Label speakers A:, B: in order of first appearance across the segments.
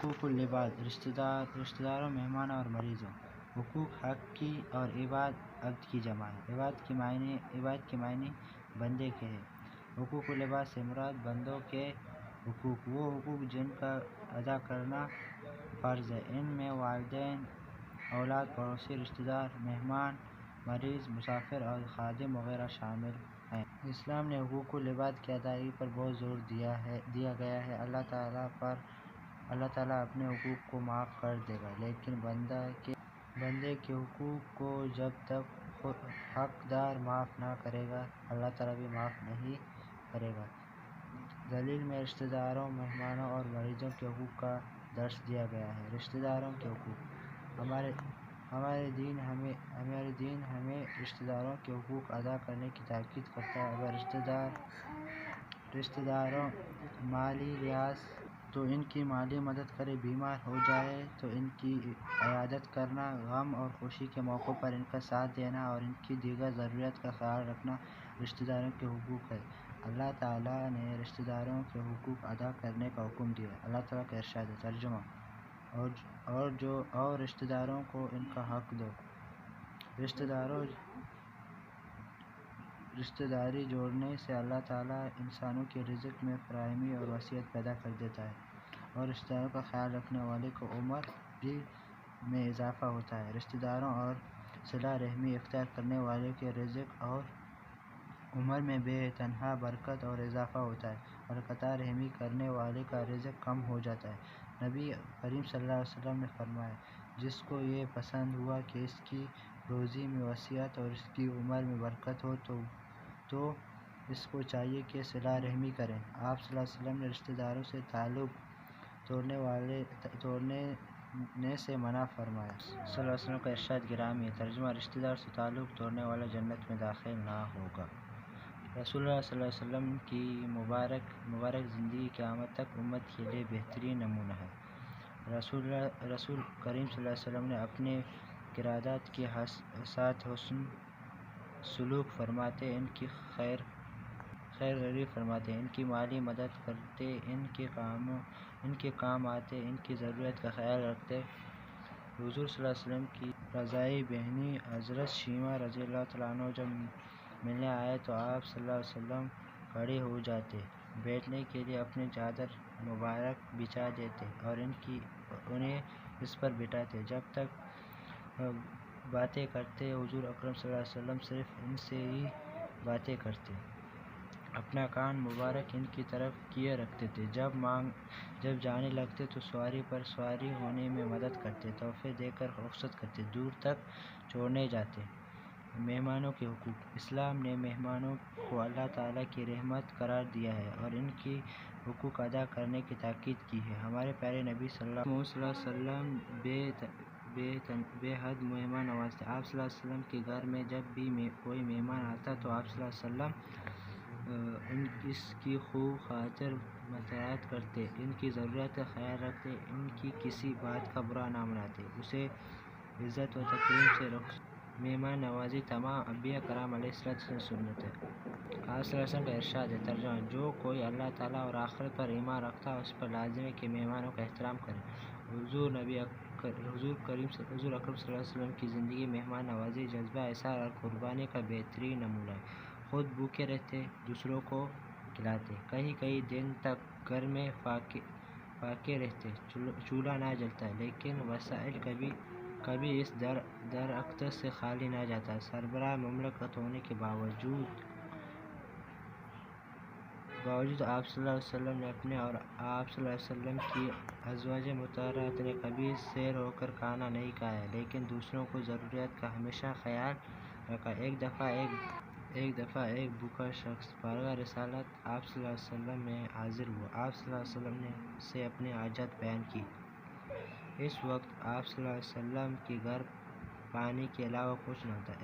A: حقوق العباد رشتہ داروں، مہمانوں اور مریضوں۔ حقوق حق کی اور عباد عبد کی جمع ہے۔ عباد کے معنی بندے کے ہیں۔ حقوق العباد سے مراد بندوں کے حقوق وہ حقوق جن کا ادا کرنا فرض ہے۔ ان میں والدین، اولاد، پڑوسی، رشتہ دار، مہمان، مریض، مسافر اور خادم وغیرہ شامل ہیں۔ اسلام نے حقوق العباد کی ادائیگی پر بہت زور دیا گیا ہے۔ اللہ تعالیٰ اپنے حقوق کو معاف کر دے گا، لیکن بندے کے حقوق کو جب تک حقدار معاف نہ کرے گا، اللہ تعالیٰ بھی معاف نہیں کرے گا۔ دلیل میں رشتہ داروں، مہمانوں اور مریضوں کے حقوق کا درس دیا گیا ہے۔ رشتہ داروں کے حقوق۔ ہمارے دین ہمیں رشتہ داروں کے حقوق ادا کرنے کی تاکید کرتا ہے۔ اگر رشتہ داروں مالی لحاظ تو ان کی مالی مدد کرے، بیمار ہو جائے تو ان کی عیادت کرنا، غم اور خوشی کے موقع پر ان کا ساتھ دینا اور ان کی دیگر ضروریات کا خیال رکھنا رشتہ داروں کے حقوق ہے۔ اللہ تعالیٰ نے رشتہ داروں کے حقوق ادا کرنے کا حکم دیا ہے۔ اللہ تعالیٰ کا ارشاد ہے، ترجمہ اور رشتہ داروں کو ان کا حق دو۔ رشتہ داری جوڑنے سے اللہ تعالیٰ انسانوں کے رزق میں فراوانی اور وسعت پیدا کر دیتا ہے اور رشتہ داروں کا خیال رکھنے والے کو عمر میں اضافہ ہوتا ہے۔ رشتہ داروں اور صلہ رحمی اختیار کرنے والے کے رزق اور عمر میں بے تنہا برکت اور اضافہ ہوتا ہے اور قطع رحمی کرنے والے کا رزق کم ہو جاتا ہے۔ نبی کریم صلی اللہ علیہ وسلم نے فرمایا، جس کو یہ پسند ہوا کہ اس کی روزی میں وسعت اور اس کی عمر میں برکت ہو تو اس کو چاہیے کہ صلہ رحمی کریں۔ آپ صلی اللہ علیہ وسلم نے رشتہ داروں سے تعلق توڑنے سے منع فرمایا۔ صلی اللہ علیہ وسلم کا ارشاد گرامی ہے، ترجمہ رشتہ دار سے تعلق توڑنے والا جنت میں داخل نہ ہوگا۔ رسول اللہ صلی اللہ علیہ وسلم کی مبارک زندگی قیامت تک امت کے لیے بہترین نمونہ ہے۔ رسول کریم صلی اللہ علیہ وسلم نے اپنے قرادات کے ساتھ حسن سلوک فرماتے، ان کی خیرخواہی فرماتے، ان کی مالی مدد کرتے، ان کے کام آتے، ان کی ضرورت کا خیال رکھتے۔ حضور صلی اللہ علیہ وسلم کی رضاعی بہنیں حضرت شیمہ رضی اللہ تعالیٰ عنہ جب ملنے آئے تو آپ صلی اللہ علیہ وسلم کھڑے ہو جاتے، بیٹھنے کے لیے اپنی چادر مبارک بچھا دیتے اور انہیں اس پر بٹھاتے۔ جب تک باتیں کرتے، حضور اکرم صلی اللہ علیہ وسلم صرف ان سے ہی باتیں کرتے، اپنا کان مبارک ان کی طرف کیے رکھتے تھے۔ جب جانے لگتے تو سواری پر سواری ہونے میں مدد کرتے، تحفے دے کر رخصت کرتے، دور تک چھوڑنے جاتے۔ مہمانوں کے حقوق۔ اسلام نے مہمانوں کو اللہ تعالیٰ کی رحمت قرار دیا ہے اور ان کے حقوق ادا کرنے کی تاکید کی ہے۔ ہمارے پیارے نبی صلی اللہ علیہ وسلم بے حد مہمان نواز تھے۔ آپ صلی اللہ علیہ وسلم کے گھر میں جب بھی کوئی مہمان آتا تو آپ صلی اللہ علیہ وسلم اس کی خوب خاطر مراعات کرتے، ان کی ضرورت کا خیال رکھتے، ان کی کسی بات کا برا نہ مناتے، اسے عزت و تکریم سے مہمان نوازی تمام انبیاء کرام علیہ السلام سنت ہے۔ آپ صلی اللہ علیہ وسلم کا ارشاد ہے، ترجمہ جو کوئی اللہ تعالیٰ اور آخرت پر ایمان رکھتا ہے اس پر لازم ہے کہ مہمانوں کا احترام کرے۔ حضور اکرم صلی اللہ علیہ وسلم کی زندگی مہمان نوازی، جذبہ احسان اور قربانی کا بہترین نمونہ ہے۔ خود بھوکے رہتے، دوسروں کو کھلاتے، کئی دن تک گھر میں فاقے رہتے، چولہا نہ جلتا لیکن وسائل کبھی اس درخت سے خالی نہ جاتا۔ سربراہ مملکت ہونے کے باوجود آپ صلی اللہ علیہ وسلم نے اپنے اور آپ صلی اللہ علیہ وسلم کی ازواج مطہرات نے کبھی سیر ہو کر کھانا نہیں کھایا، لیکن دوسروں کی ضروریات کا ہمیشہ خیال رکھا۔ ایک دفعہ ایک بھوکا شخص بارگاہ رسالت آپ صلی اللہ علیہ وسلم میں حاضر ہوا۔ آپ صلی اللہ علیہ وسلم نے سے اپنی حاجت بیان کی۔ اس وقت آپ صلی اللہ علیہ وسلم کے گھر پانی کے علاوہ کچھ نہ تھا۔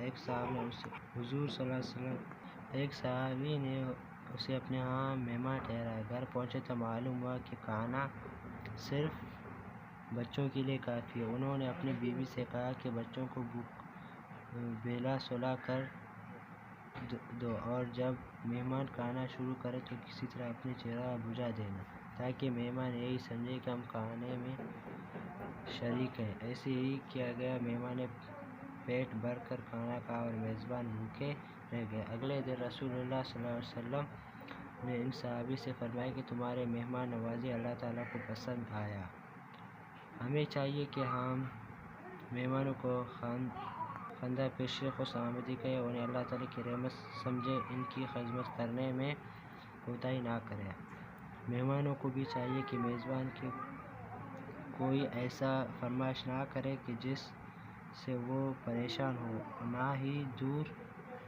A: ایک صحابی نے اسے اپنے ہاں مہمان ٹھہرایا۔ گھر پہنچے تو معلوم ہوا کہ کھانا صرف بچوں کے لیے کافی ہے۔ انہوں نے اپنی بیوی سے کہا کہ بچوں کو بیلا سلا کر دو اور جب مہمان کھانا شروع کرے تو کسی طرح اپنا چراغ بجھا دینا تاکہ مہمان یہی سمجھے کہ ہم کھانے میں شریک ہیں۔ ایسے ہی کیا گیا، مہمان نے پیٹ بھر کر کھانا کھایا اور میزبان بھوکے رہ گئے۔ اگلے دن رسول اللہ صلی اللہ علیہ وسلم نے ان صحابی سے فرمایا کہ تمہارے مہمان نوازی اللہ تعالیٰ کو پسند آیا۔ ہمیں چاہیے کہ ہم مہمانوں کو خندہ پیشی خوش آمدید کہیں، انہیں اللہ تعالیٰ کی رحمت سمجھیں، ان کی خدمت کرنے میں کوتاہی نہ کریں۔ مہمانوں کو بھی چاہیے کہ میزبان کی کوئی ایسا فرمائش نہ کرے کہ جس سے وہ پریشان ہو،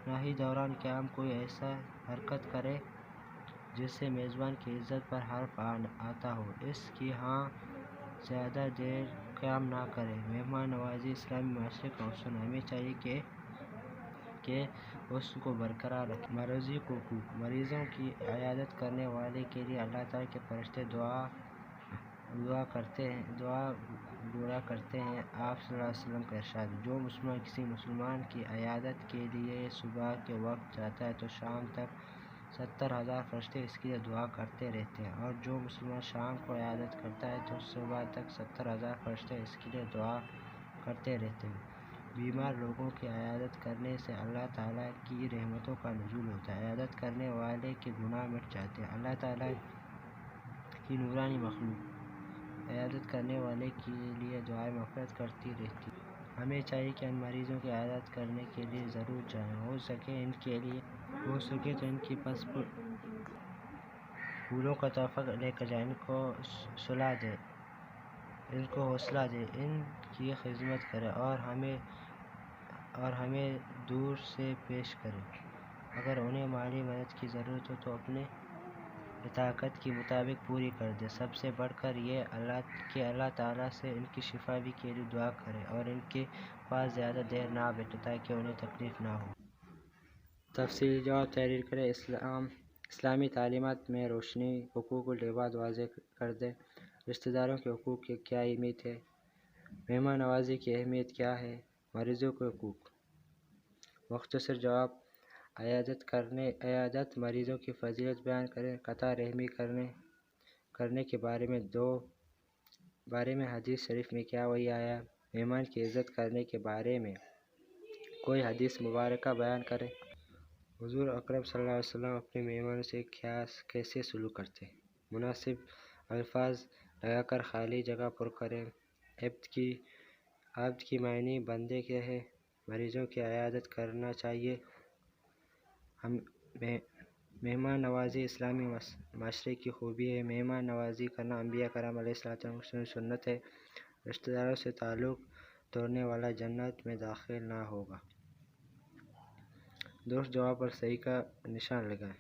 A: نہ ہی دوران قیام کوئی ایسا حرکت کرے جس سے میزبان کی عزت پر حرف آتا ہو۔ اس کی زیادہ دیر قیام نہ کرے۔ مہمان نوازی اسلامی معاشرے کا اصول ہے، ہمیں چاہیے کہ اس کو برقرار رکھیں۔ مریضوں کے حقوق۔ مریضوں کی عیادت کرنے والے کے لیے اللہ تعالیٰ کے فرشتے دعا گویا کرتے ہیں۔ آپ صلی اللہ علیہ وسلم کا ارشاد ہے، جو مسلمان کسی مسلمان کی عیادت کے لیے صبح کے وقت جاتا ہے تو شام تک 70,000 فرشتے اس کے لیے دعا کرتے رہتے ہیں، اور جو مسلمان شام کو عیادت کرتا ہے تو صبح تک 70,000 فرشتے اس کے لیے دعا کرتے رہتے ہیں۔ بیمار لوگوں کی عیادت کرنے سے اللہ تعالیٰ کی رحمتوں کا نزول ہوتا ہے، عیادت کرنے والے کے گناہ مٹ جاتے ہیں۔ اللہ تعالیٰ کی نورانی مخلوق عیادت کرنے والے کے لیے دعائیں مغفرت کرتی رہتی ہیں۔ ہمیں چاہیے کہ ہم مریضوں کی عیادت کرنے کے لیے ضرور جائیں، ہو سکے تو ان کے پاس پھولوں کا تحفہ لے کر جائیں، ان کو سلا دیں، ان کو حوصلہ دیں، ان کی خدمت کریں اور ہمیں دور سے پیش کریں۔ اگر انہیں مالی مدد کی ضرورت ہو تو اپنے طاقت کے مطابق پوری کر دیں۔ سب سے بڑھ کر یہ کہ اللہ تعالیٰ سے ان کی شفا کے لیے دعا کریں اور ان کے پاس زیادہ دیر نہ بیٹھیں تاکہ انہیں تکلیف نہ ہو۔ تفصیلی جواب تحریر کریں۔ اسلامی تعلیمات میں روشنی۔ حقوق العباد واضح کر دیں۔ رشتہ داروں کے حقوق کی کیا اہمیت ہے؟ مہمان نوازی کی اہمیت کیا ہے؟ مریضوں کے حقوق۔ مختصر جواب: عیادت مریضوں کی فضیلت بیان کریں۔ قطع رحمی کرنے کے بارے میں حدیث شریف میں کیا وحی آیا؟ مہمان کی عزت کرنے کے بارے میں کوئی حدیث مبارکہ بیان کریں۔ حضور اکرم صلی اللہ علیہ وسلم اپنے مہمانوں سے کیسے سلوک کرتے؟ مناسب الفاظ لگا کر خالی جگہ پر کریں۔ عبد کی معنی بندے کے ہے۔ مریضوں کی عیادت کرنا چاہیے۔ مہمان نوازی اسلامی معاشرے کی خوبی ہے۔ مہمان نوازی کرنا انبیاء کرام علیہ السلام کی سنت ہے۔ رشتہ داروں سے تعلق توڑنے والا جنت میں داخل نہ ہوگا۔ درست جواب پر صحیح کا نشان لگائیں۔